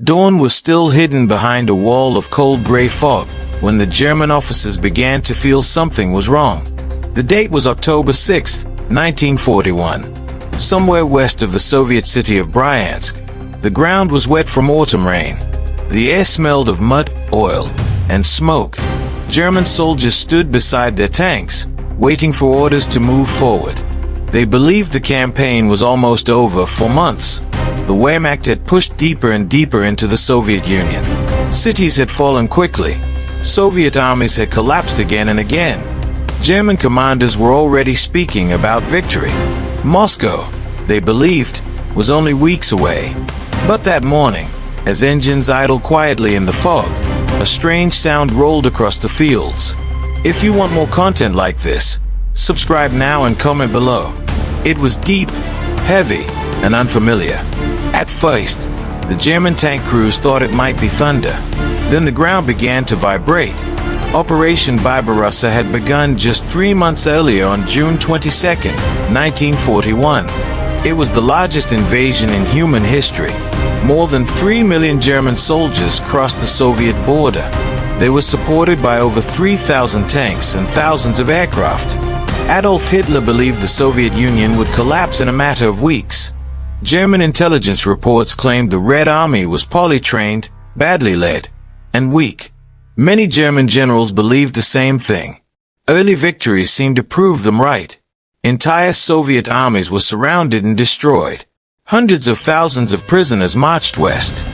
Dawn was still hidden behind a wall of cold gray fog when the German officers began to feel something was wrong. The date was October 6, 1941. Somewhere west of the Soviet city of Bryansk, the ground was wet from autumn rain. The air smelled of mud, oil, and smoke. German soldiers stood beside their tanks, waiting for orders to move forward. They believed the campaign was almost over. For months, the Wehrmacht had pushed deeper and deeper into the Soviet Union. Cities had fallen quickly. Soviet armies had collapsed again and again. German commanders were already speaking about victory. Moscow, they believed, was only weeks away. But that morning, as engines idled quietly in the fog, a strange sound rolled across the fields. If you want more content like this, subscribe now and comment below. It was deep, heavy, and unfamiliar. At first, the German tank crews thought it might be thunder. Then the ground began to vibrate. Operation Barbarossa had begun just 3 months earlier on June 22, 1941. It was the largest invasion in human history. More than 3 million German soldiers crossed the Soviet border. They were supported by over 3,000 tanks and thousands of aircraft. Adolf Hitler believed the Soviet Union would collapse in a matter of weeks. German intelligence reports claimed the Red Army was poorly trained, badly led, and weak. Many German generals believed the same thing. Early victories seemed to prove them right. Entire Soviet armies were surrounded and destroyed. Hundreds of thousands of prisoners marched west.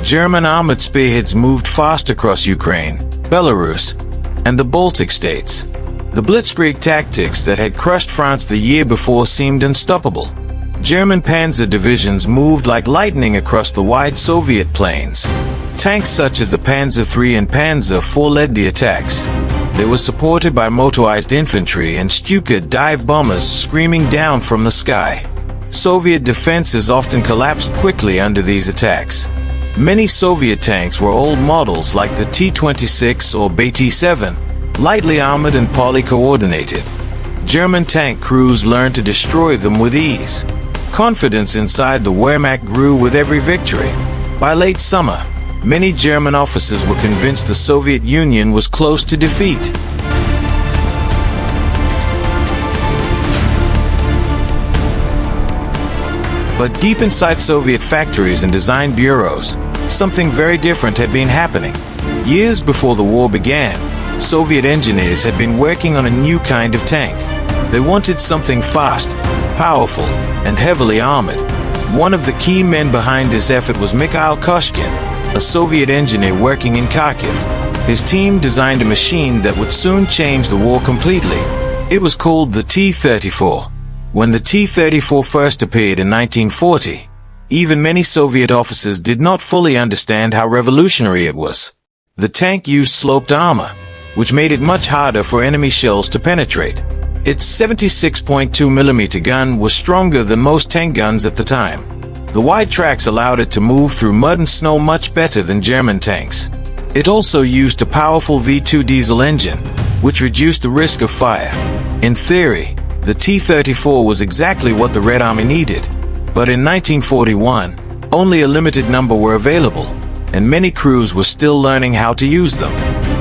German armored spearheads moved fast across Ukraine, Belarus, and the Baltic states. The Blitzkrieg tactics that had crushed France the year before seemed unstoppable. German panzer divisions moved like lightning across the wide Soviet plains. Tanks such as the Panzer III and Panzer IV led the attacks. They were supported by motorized infantry and Stuka dive bombers screaming down from the sky. Soviet defenses often collapsed quickly under these attacks. Many Soviet tanks were old models like the T-26 or BT-7, lightly armored and poorly coordinated. German tank crews learned to destroy them with ease. Confidence inside the Wehrmacht grew with every victory. By late summer, many German officers were convinced the Soviet Union was close to defeat. But deep inside Soviet factories and design bureaus, something very different had been happening. Years before the war began, Soviet engineers had been working on a new kind of tank. They wanted something fast, powerful, and heavily armored. One of the key men behind this effort was Mikhail Koshkin, a Soviet engineer working in Kharkiv. His team designed a machine that would soon change the war completely. It was called the T-34. When the T-34 first appeared in 1940, even many Soviet officers did not fully understand how revolutionary it was. The tank used sloped armor, which made it much harder for enemy shells to penetrate. Its 76.2mm gun was stronger than most tank guns at the time. The wide tracks allowed it to move through mud and snow much better than German tanks. It also used a powerful V2 diesel engine, which reduced the risk of fire. In theory, the T-34 was exactly what the Red Army needed. But in 1941, only a limited number were available, and many crews were still learning how to use them.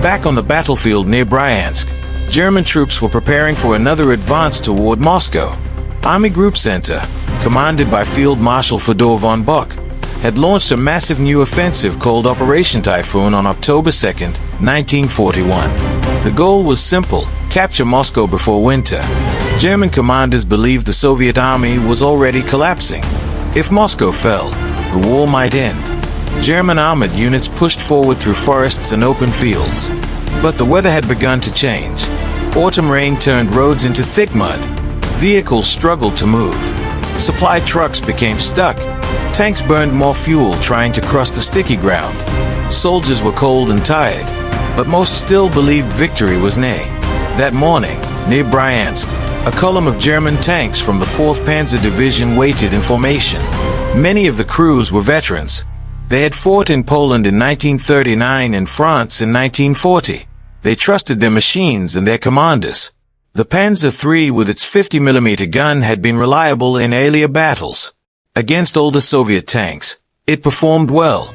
Back on the battlefield near Bryansk, German troops were preparing for another advance toward Moscow. Army Group Center, commanded by Field Marshal Fyodor von Bock, had launched a massive new offensive called Operation Typhoon on October 2, 1941. The goal was simple: capture Moscow before winter. German commanders believed the Soviet army was already collapsing. If Moscow fell, the war might end. German armored units pushed forward through forests and open fields. But the weather had begun to change. Autumn rain turned roads into thick mud. Vehicles struggled to move. Supply trucks became stuck. Tanks burned more fuel trying to cross the sticky ground. Soldiers were cold and tired, but most still believed victory was near. That morning, near Bryansk, a column of German tanks from the 4th Panzer Division waited in formation. Many of the crews were veterans. They had fought in Poland in 1939 and France in 1940. They trusted their machines and their commanders. The Panzer III with its 50mm gun had been reliable in earlier battles. Against older Soviet tanks, it performed well.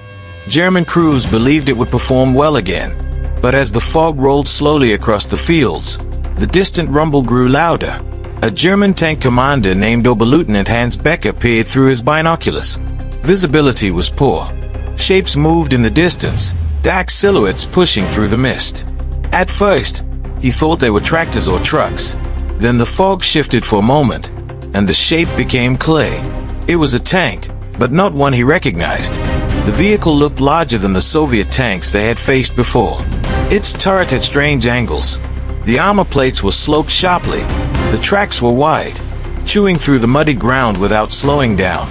German crews believed it would perform well again. But as the fog rolled slowly across the fields, the distant rumble grew louder. A German tank commander named Oberleutnant Hans Becker peered through his binoculars. Visibility was poor. Shapes moved in the distance, dark silhouettes pushing through the mist. At first, he thought they were tractors or trucks. Then the fog shifted for a moment, and the shape became clear. It was a tank, but not one he recognized. The vehicle looked larger than the Soviet tanks they had faced before. Its turret had strange angles. The armor plates were sloped sharply. The tracks were wide, chewing through the muddy ground without slowing down.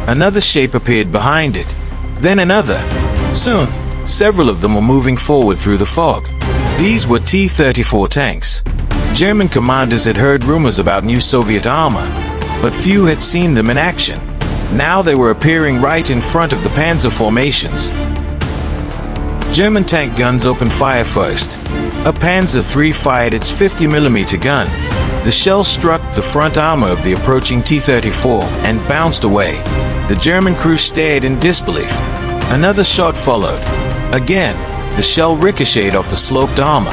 Another shape appeared behind it, then another. Soon, several of them were moving forward through the fog. These were T-34 tanks. German commanders had heard rumors about new Soviet armor, but few had seen them in action. Now they were appearing right in front of the panzer formations. German tank guns opened fire first. A Panzer III fired its 50mm gun. The shell struck the front armor of the approaching T-34 and bounced away. The German crew stared in disbelief. Another shot followed. Again, the shell ricocheted off the sloped armor.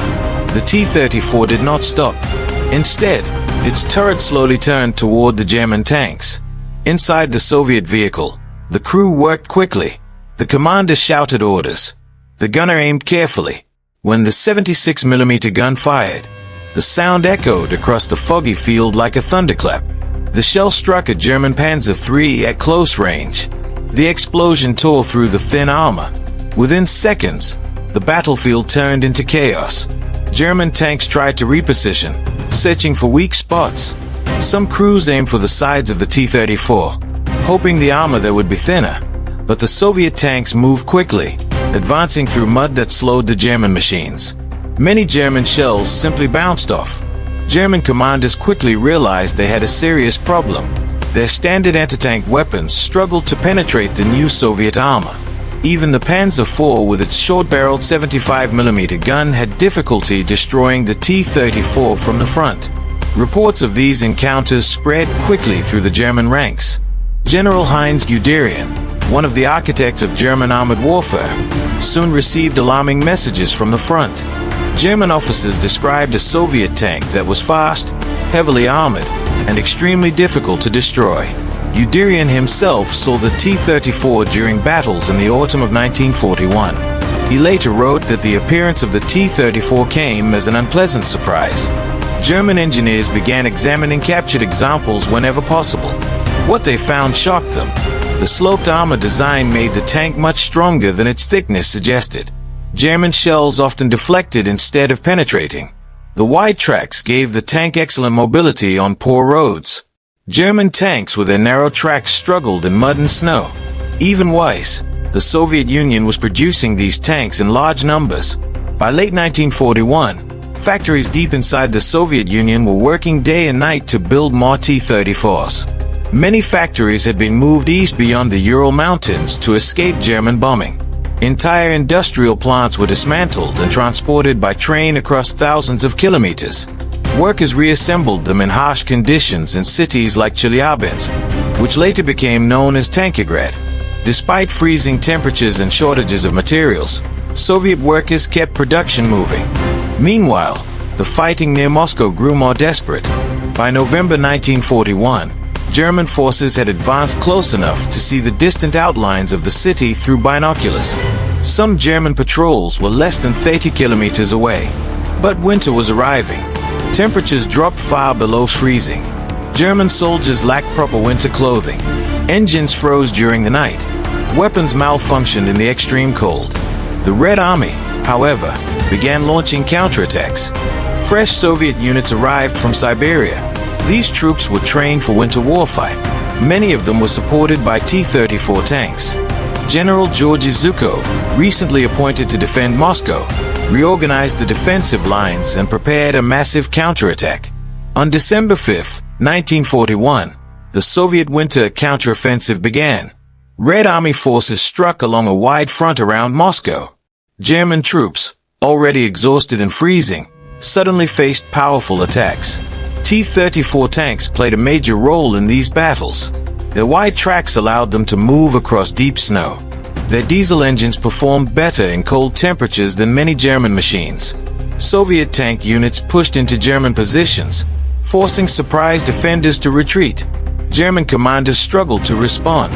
The T-34 did not stop. Instead, its turret slowly turned toward the German tanks. Inside the Soviet vehicle, the crew worked quickly. The commander shouted orders. The gunner aimed carefully. When the 76mm gun fired, the sound echoed across the foggy field like a thunderclap. The shell struck a German Panzer III at close range. The explosion tore through the thin armor. Within seconds, the battlefield turned into chaos. German tanks tried to reposition, searching for weak spots. Some crews aimed for the sides of the T-34, hoping the armor there would be thinner. But the Soviet tanks moved quickly, advancing through mud that slowed the German machines. Many German shells simply bounced off. German commanders quickly realized they had a serious problem. Their standard anti-tank weapons struggled to penetrate the new Soviet armor. Even the Panzer IV with its short-barreled 75mm gun had difficulty destroying the T-34 from the front. Reports of these encounters spread quickly through the German ranks. General Heinz Guderian, one of the architects of German armored warfare, soon received alarming messages from the front. German officers described a Soviet tank that was fast, heavily armored, and extremely difficult to destroy. Guderian himself saw the T-34 during battles in the autumn of 1941. He later wrote that the appearance of the T-34 came as an unpleasant surprise. German engineers began examining captured examples whenever possible. What they found shocked them. The sloped armor design made the tank much stronger than its thickness suggested. German shells often deflected instead of penetrating. The wide tracks gave the tank excellent mobility on poor roads. German tanks with their narrow tracks struggled in mud and snow. Even worse, the Soviet Union was producing these tanks in large numbers. By late 1941, factories deep inside the Soviet Union were working day and night to build more T-34s. Many factories had been moved east beyond the Ural Mountains to escape German bombing. Entire industrial plants were dismantled and transported by train across thousands of kilometers. Workers reassembled them in harsh conditions in cities like Chelyabinsk, which later became known as Tankograd. Despite freezing temperatures and shortages of materials, Soviet workers kept production moving. Meanwhile, the fighting near Moscow grew more desperate. By November 1941, German forces had advanced close enough to see the distant outlines of the city through binoculars. Some German patrols were less than 30 kilometers away. But winter was arriving. Temperatures dropped far below freezing. German soldiers lacked proper winter clothing. Engines froze during the night. Weapons malfunctioned in the extreme cold. The Red Army, however, began launching counterattacks. Fresh Soviet units arrived from Siberia. These troops were trained for winter warfare. Many of them were supported by T-34 tanks. General Georgy Zhukov, recently appointed to defend Moscow, reorganized the defensive lines and prepared a massive counterattack. On December 5, 1941, the Soviet winter counteroffensive began. Red Army forces struck along a wide front around Moscow. German troops, already exhausted and freezing, suddenly faced powerful attacks. T-34 tanks played a major role in these battles. Their wide tracks allowed them to move across deep snow. Their diesel engines performed better in cold temperatures than many German machines. Soviet tank units pushed into German positions, forcing surprise defenders to retreat. German commanders struggled to respond.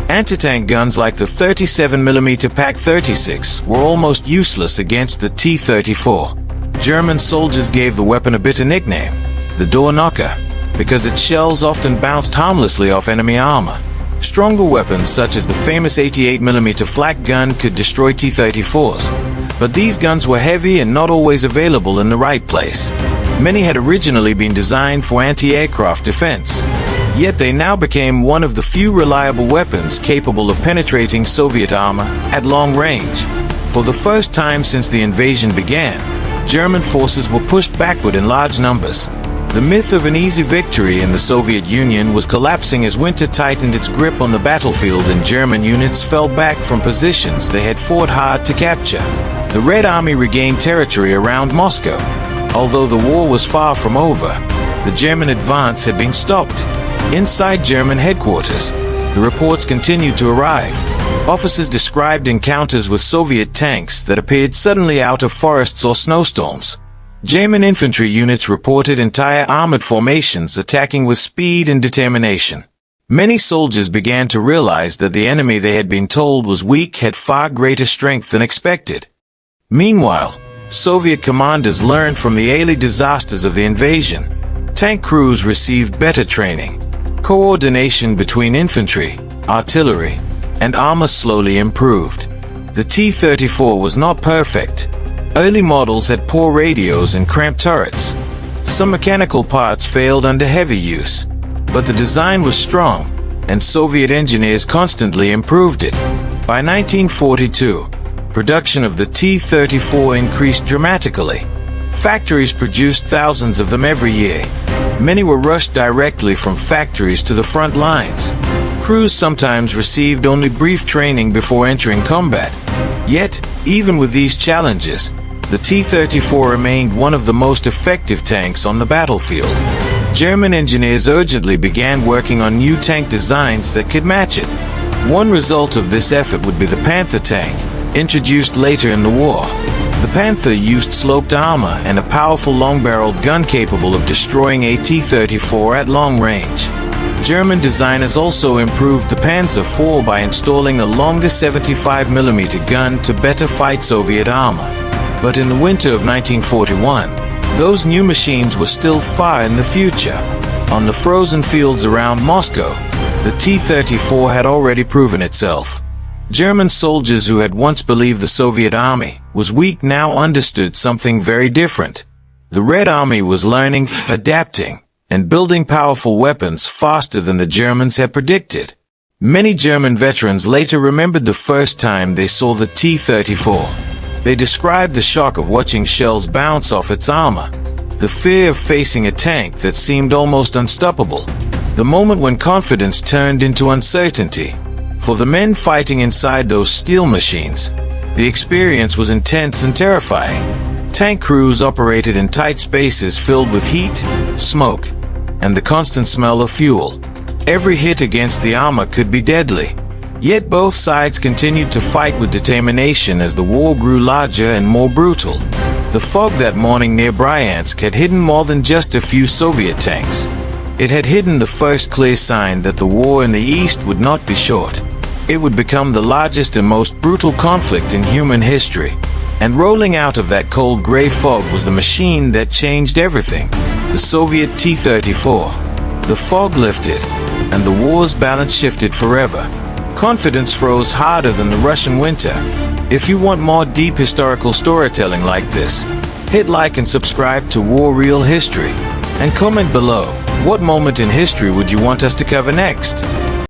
Anti-tank guns like the 37mm Pak-36 were almost useless against the T-34. German soldiers gave the weapon a bitter nickname, the door knocker, because its shells often bounced harmlessly off enemy armor. Stronger weapons such as the famous 88mm flak gun could destroy T-34s, but these guns were heavy and not always available in the right place. Many had originally been designed for anti-aircraft defense, yet they now became one of the few reliable weapons capable of penetrating Soviet armor at long range. For the first time since the invasion began, German forces were pushed backward in large numbers. The myth of an easy victory in the Soviet Union was collapsing as winter tightened its grip on the battlefield and German units fell back from positions they had fought hard to capture. The Red Army regained territory around Moscow. Although the war was far from over, the German advance had been stopped. Inside German headquarters, the reports continued to arrive. Officers described encounters with Soviet tanks that appeared suddenly out of forests or snowstorms. German infantry units reported entire armored formations attacking with speed and determination. Many soldiers began to realize that the enemy they had been told was weak had far greater strength than expected. Meanwhile, Soviet commanders learned from the early disasters of the invasion. Tank crews received better training. Coordination between infantry, artillery, and armor slowly improved. The T-34 was not perfect. Early models had poor radios and cramped turrets. Some mechanical parts failed under heavy use, but the design was strong, and Soviet engineers constantly improved it. By 1942, production of the T-34 increased dramatically. Factories produced thousands of them every year. Many were rushed directly from factories to the front lines. Crews sometimes received only brief training before entering combat. Yet, even with these challenges, the T-34 remained one of the most effective tanks on the battlefield. German engineers urgently began working on new tank designs that could match it. One result of this effort would be the Panther tank, introduced later in the war. The Panther used sloped armor and a powerful long-barreled gun capable of destroying a T-34 at long range. German designers also improved the Panzer IV by installing a longer 75mm gun to better fight Soviet armor. But in the winter of 1941, those new machines were still far in the future. On the frozen fields around Moscow, the T-34 had already proven itself. German soldiers who had once believed the Soviet army was weak now understood something very different. The Red Army was learning, adapting, and building powerful weapons faster than the Germans had predicted. Many German veterans later remembered the first time they saw the T-34. They described the shock of watching shells bounce off its armor, the fear of facing a tank that seemed almost unstoppable, the moment when confidence turned into uncertainty. For the men fighting inside those steel machines, the experience was intense and terrifying. Tank crews operated in tight spaces filled with heat, smoke, and the constant smell of fuel. Every hit against the armor could be deadly. Yet both sides continued to fight with determination as the war grew larger and more brutal. The fog that morning near Bryansk had hidden more than just a few Soviet tanks. It had hidden the first clear sign that the war in the East would not be short. It would become the largest and most brutal conflict in human history. And rolling out of that cold gray fog was the machine that changed everything, the Soviet T-34. The fog lifted, and the war's balance shifted forever. Confidence froze harder than the Russian winter. If you want more deep historical storytelling like this, hit like and subscribe to War Real History. And comment below, what moment in history would you want us to cover next?